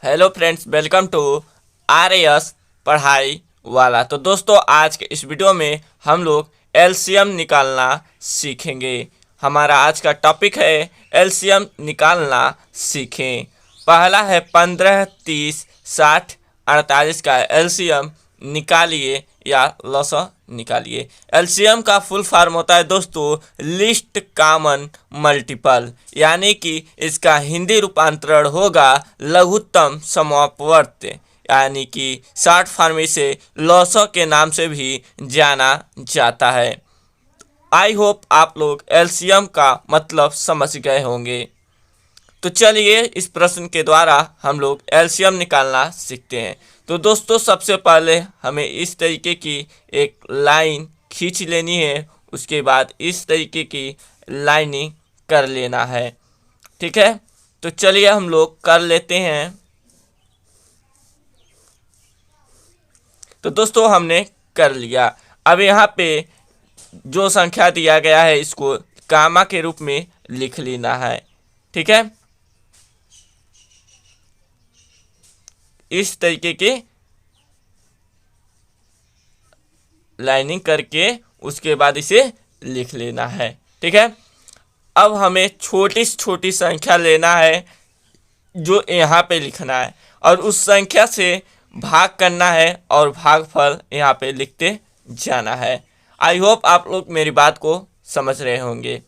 Hello friends, welcome to R S पढ़ाई वाला। तो दोस्तों, आज के इस वीडियो में हम लोग एलसीएम निकालना सीखेंगे। हमारा आज का टॉपिक है एलसीएम निकालना सीखें। पहला है 15, 30, 60, 48 का एलसीएम निकालिए या लसा निकालिए। एलसीएम का फुल फॉर्म होता है दोस्तों लिस्ट कॉमन मल्टीपल, यानी कि इसका हिंदी रूपांतरण होगा लघुत्तम समवर्ती, यानी कि शॉर्ट फॉर्म इसे लसा के नाम से भी जाना जाता है। आई होप आप लोग एलसीएम का मतलब समझ गए होंगे। तो चलिए इस प्रश्न के द्वारा हम लोग एलसीएम निकालना सीखते हैं। तो दोस्तों, सबसे पहले हमें इस तरीके की एक लाइन खींच लेनी है, उसके बाद इस तरीके की लाइनिंग कर लेना है। ठीक है, तो चलिए हम लोग कर लेते हैं। तो दोस्तों, हमने कर लिया। अब यहाँ पे जो संख्या दिया गया है इसको कामा के रूप में लिख लेना है। ठीक है, इस तरीके की लाइनिंग करके उसके बाद इसे लिख लेना है। ठीक है, अब हमें छोटी से छोटी संख्या लेना है जो यहाँ पे लिखना है और उस संख्या से भाग करना है और भागफल यहाँ पे लिखते जाना है। आई होप आप लोग मेरी बात को समझ रहे होंगे।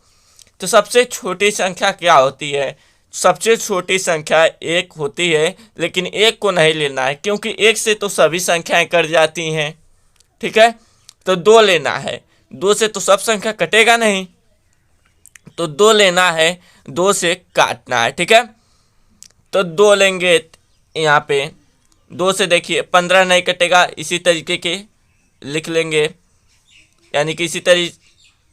तो सबसे छोटी संख्या क्या होती है? सबसे छोटी संख्या एक होती है, लेकिन एक को नहीं लेना है क्योंकि एक से तो सभी संख्याएं कट जाती हैं। ठीक है, तो दो लेना है। दो से तो सब संख्या कटेगा नहीं, तो दो लेना है, दो से काटना है। ठीक है, तो दो लेंगे। यहाँ पे दो से देखिए 15 नहीं कटेगा, इसी तरीके के लिख लेंगे, यानी कि इसी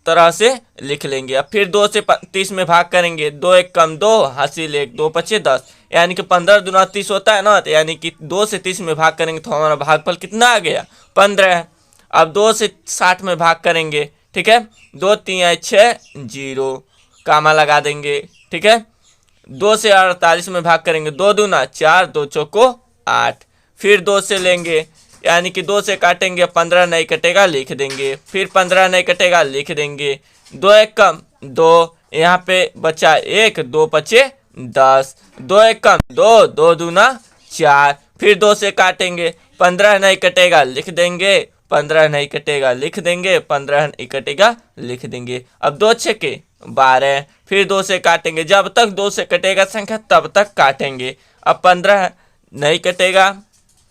तरह से लिख लेंगे। अब फिर 2 से 30 में भाग करेंगे। 2 एक कम 2, हासिल 1, 2 पचे 10, यानी कि 15 दूना 30 होता है ना, तो यानी कि 2 से 30 में भाग करेंगे तो हमारा भागफल कितना आ गया? 15। अब 2 से 60 में भाग करेंगे। ठीक है, 2 3 6 0 कामा लगा देंगे। ठीक है, 2 से 48 में भाग करेंगे। 2 दूना 4, 2 चौको 8। फिर 2 से लेंगे, यानी कि 2 से काटेंगे, 15 नहीं कटेगा, लिख देंगे। फिर 15 नहीं कटेगा, लिख देंगे। 2 एक कम 2, यहाँ पे बचा 1, 2 पचे 10। 2 एक कम 2, 2 दूना 4। फिर 2 से काटेंगे, 15 नहीं कटेगा, लिख देंगे। 15 नहीं कटेगा, लिख देंगे। 15 नहीं कटेगा, लिख देंगे। अब 2 छके 12। फिर 2 से काटेंगे, जब तक 2 से कटेगा संख्या तब तक काटेंगे। अब 15 नहीं कटेगा,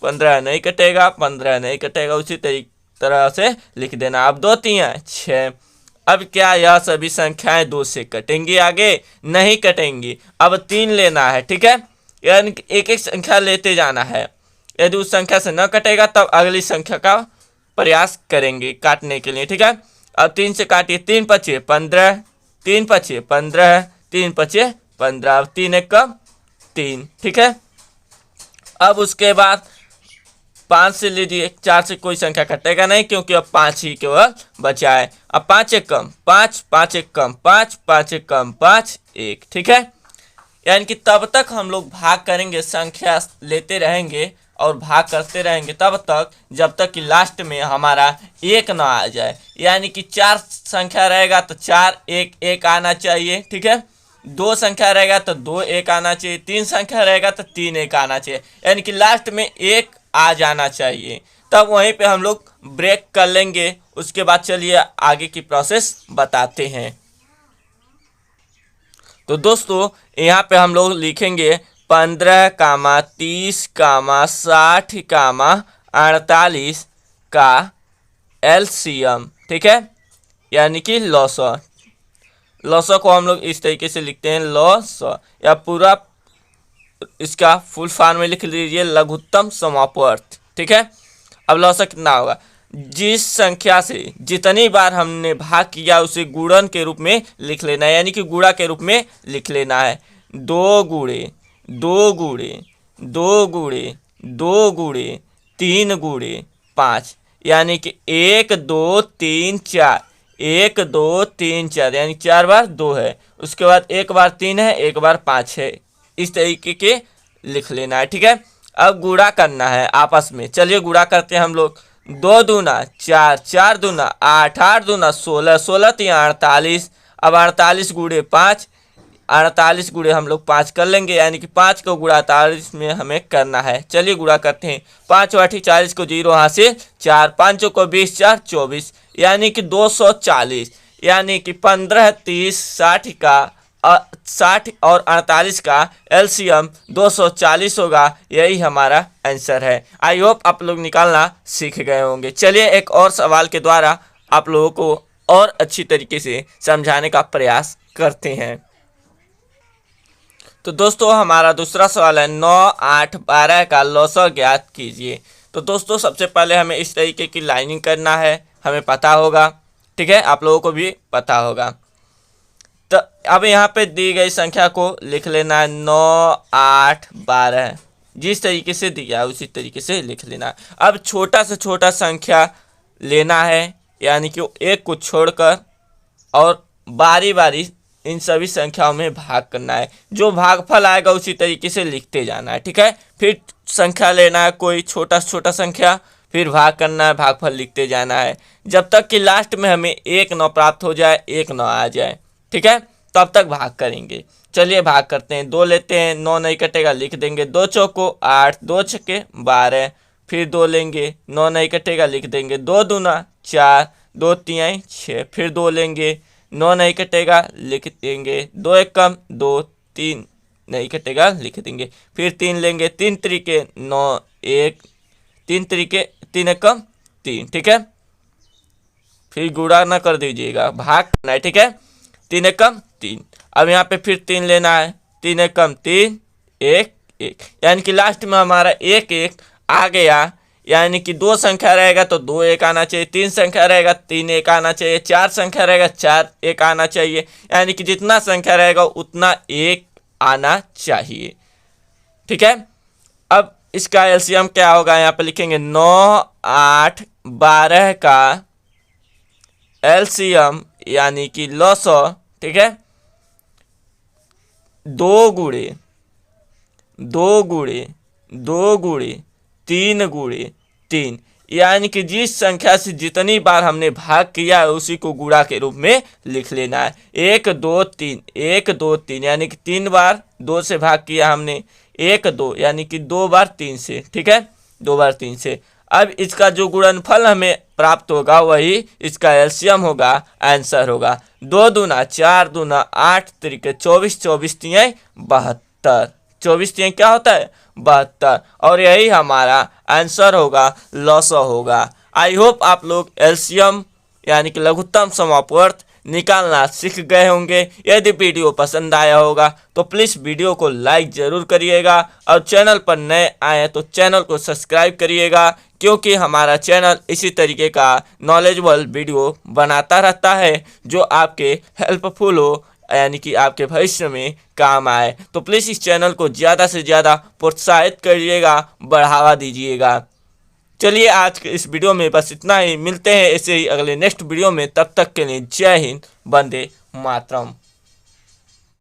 15 नहीं कटेगा, 15 नहीं कटेगा, उसी तरह से लिख देना। अब 2 3 6। अब क्या यह सभी संख्याएं 2 से कटेंगी? आगे नहीं कटेंगी। अब 3 लेना है। ठीक है, यानी एक एक संख्या लेते जाना है। यदि उस संख्या से न कटेगा तब अगली संख्या का प्रयास करेंगे काटने के लिए। ठीक है, अब 3 से काटिए। 3 पचे 15, 3 पचे 15, 3 पचे 15। अब 3 एक कम 3। ठीक है, अब उसके बाद 5 से लीजिए। 4 से कोई संख्या कटेगा नहीं क्योंकि अब 5 ही केवल बचा है। अब 5 एक कम 5, 5 एक कम 5, 5 एक कम 5 1। ठीक है, यानी कि तब तक हम लोग भाग करेंगे, संख्या लेते रहेंगे और भाग करते रहेंगे तब तक जब तक कि लास्ट में हमारा 1 ना आ जाए। यानी कि 4 संख्या रहेगा तो 4 1 1 आना चाहिए। ठीक है, 2 संख्या रहेगा तो 2 1 आना चाहिए। 3 संख्या रहेगा तो 3 1 आना चाहिए, यानी कि लास्ट में 1 आ जाना चाहिए। तब वहीं पे हम लोग ब्रेक कर लेंगे। उसके बाद चलिए आगे की प्रोसेस बताते हैं। तो दोस्तों, यहाँ पे हम लोग लिखेंगे 15, 30, 60, 48 का एलसीएम। ठीक है, यानी कि लॉसा। लॉसा को हम लोग इस तरीके से लिखते हैं लॉसा, या पूरा इसका फुल फॉर्म में लिख लीजिए लघुत्तम समापवर्त। ठीक है, अब लॉसा कितना होगा? जिस संख्या से जितनी बार हमने भाग किया उसे गुणन के रूप में लिख लेना है, यानी कि गुणा के रूप में लिख लेना है। 2 गुणे 2 गुणे 2 गुणे 2 गुणे 3 गुणे 5, यानी कि 1 2 3 4, 1 2 3 4, यानी 4 बार 2 है। उसके बाद 1 बार 3 है, 1 बार 5 है। इस तरीके के लिख लेना है। ठीक है, अब गुणा करना है आपस में। चलिए गुणा करते हैं हम लोग। 2 दूना 4, 4 दूना 8, 8 दूना 16, 16 3 48। अब 48 गुणे 5, 48 गुणे हम लोग 5 कर लेंगे, यानी कि 5 को गुणा 48 में हमें करना है। चलिए गुणा करते हैं। 5 8 40 को 0 हासिल 4, 5 को 20 4 24, यानी कि 240, यानी कि 15 30 60 का 60 और 48 का एलसीएम 240 होगा। यही हमारा आंसर है। आई होप आप लोग निकालना सीख गए होंगे। चलिए एक और सवाल के द्वारा आप लोगों को और अच्छी तरीके से समझाने का प्रयास करते हैं। तो दोस्तों हमारा दूसरा सवाल है 9 8 12 का लॉसा ज्ञात कीजिए। तो दोस्तों सबसे पहले हमें इस तरीके की लाइनिंग करना है, हमें पता होगा। ठीक है, आप लोगों को भी पता होगा। तो अब यहाँ पे दी गई संख्या को लिख लेना है 9 8 12, जिस तरीके से दिया है उसी तरीके से लिख लेना है। अब छोटा से छोटा संख्या लेना है, यानी कि एक को छोड़कर, और बारी बारी इन सभी संख्याओं में भाग करना है। जो भागफल आएगा उसी तरीके से लिखते जाना है। ठीक है, फिर संख्या लेना है कोई छोटा से छोटा संख्या, फिर भाग करना है, भागफल लिखते जाना है, जब तक कि लास्ट में हमें 1 9 प्राप्त हो जाए, 1 9 आ जाए। ठीक है, तब तक भाग करेंगे। चलिए भाग करते हैं। 2 लेते हैं, 9 नहीं कटेगा, लिख देंगे 2 चौको 8, 2 छक्के 12, फिर 2 लेंगे, 9 नहीं कटेगा, लिख देंगे 2 दूना 4, 2 तिहाई 6, फिर 2 लेंगे, 9 नहीं कटेगा, लिख देंगे 2 एक कम 2, 3 नहीं कटेगा, लिख देंगे, फिर 3 लेंगे, 3 तरीके 9 1, 3 तरीके 3 एक कम 3। ठीक है, फिर गुणा ना कर दीजिएगा, भाग करना है। ठीक है, 3 एक कम 3। अब यहाँ पे फिर 3 लेना है, 3 एक कम 3 1 1, यानी कि लास्ट में हमारा 1 1 आ गया। यानी कि 2 संख्या रहेगा तो 2 1 आना चाहिए, 3 संख्या रहेगा 3 1 आना चाहिए, 4 संख्या रहेगा 4 1 आना चाहिए, यानी कि जितना संख्या रहेगा उतना 1 आना चाहिए। ठीक है, अब इसका एलसीएम क्या होगा, यहाँ पे लिखेंगे 9 8 12 का एलसीएम यानी कि लॉसो। ठीक है, 2 गुणे 2 गुणे 2 गुणे 3 गुणे 3, यानी कि जिस संख्या से जितनी बार हमने भाग किया है उसी को गुणा के रूप में लिख लेना है। 1 2 3 1 2 3, यानी कि 3 बार 2 से भाग किया हमने, 1 2 यानी कि 2 बार 3 से। ठीक है, 2 बार 3 से। अब इसका जो गुणनफल हमें प्राप्त होगा वही इसका एलसीएम होगा, आंसर होगा। 2 दूना 4 दूना 8 तरीके 24, 24 तिहाई 72, 24 तिहाई क्या होता है 72, और यही हमारा आंसर होगा, लॉसो होगा। आई होप आप लोग एलसीएम यानी कि लघुत्तम समापवर्त निकालना सीख गए होंगे। यदि वीडियो पसंद आया होगा तो प्लीज़ वीडियो को लाइक ज़रूर करिएगा, और चैनल पर नए आए तो चैनल को सब्सक्राइब करिएगा, क्योंकि हमारा चैनल इसी तरीके का नॉलेजेबल वीडियो बनाता रहता है जो आपके हेल्पफुल हो, यानी कि आपके भविष्य में काम आए। तो प्लीज़ इस चैनल को ज़्यादा से ज़्यादा प्रोत्साहित करिएगा, बढ़ावा दीजिएगा। चलिए आज के इस वीडियो में बस इतना ही, मिलते हैं ऐसे ही अगले नेक्स्ट वीडियो में। तब तक के लिए जय हिंद, वंदे मातरम।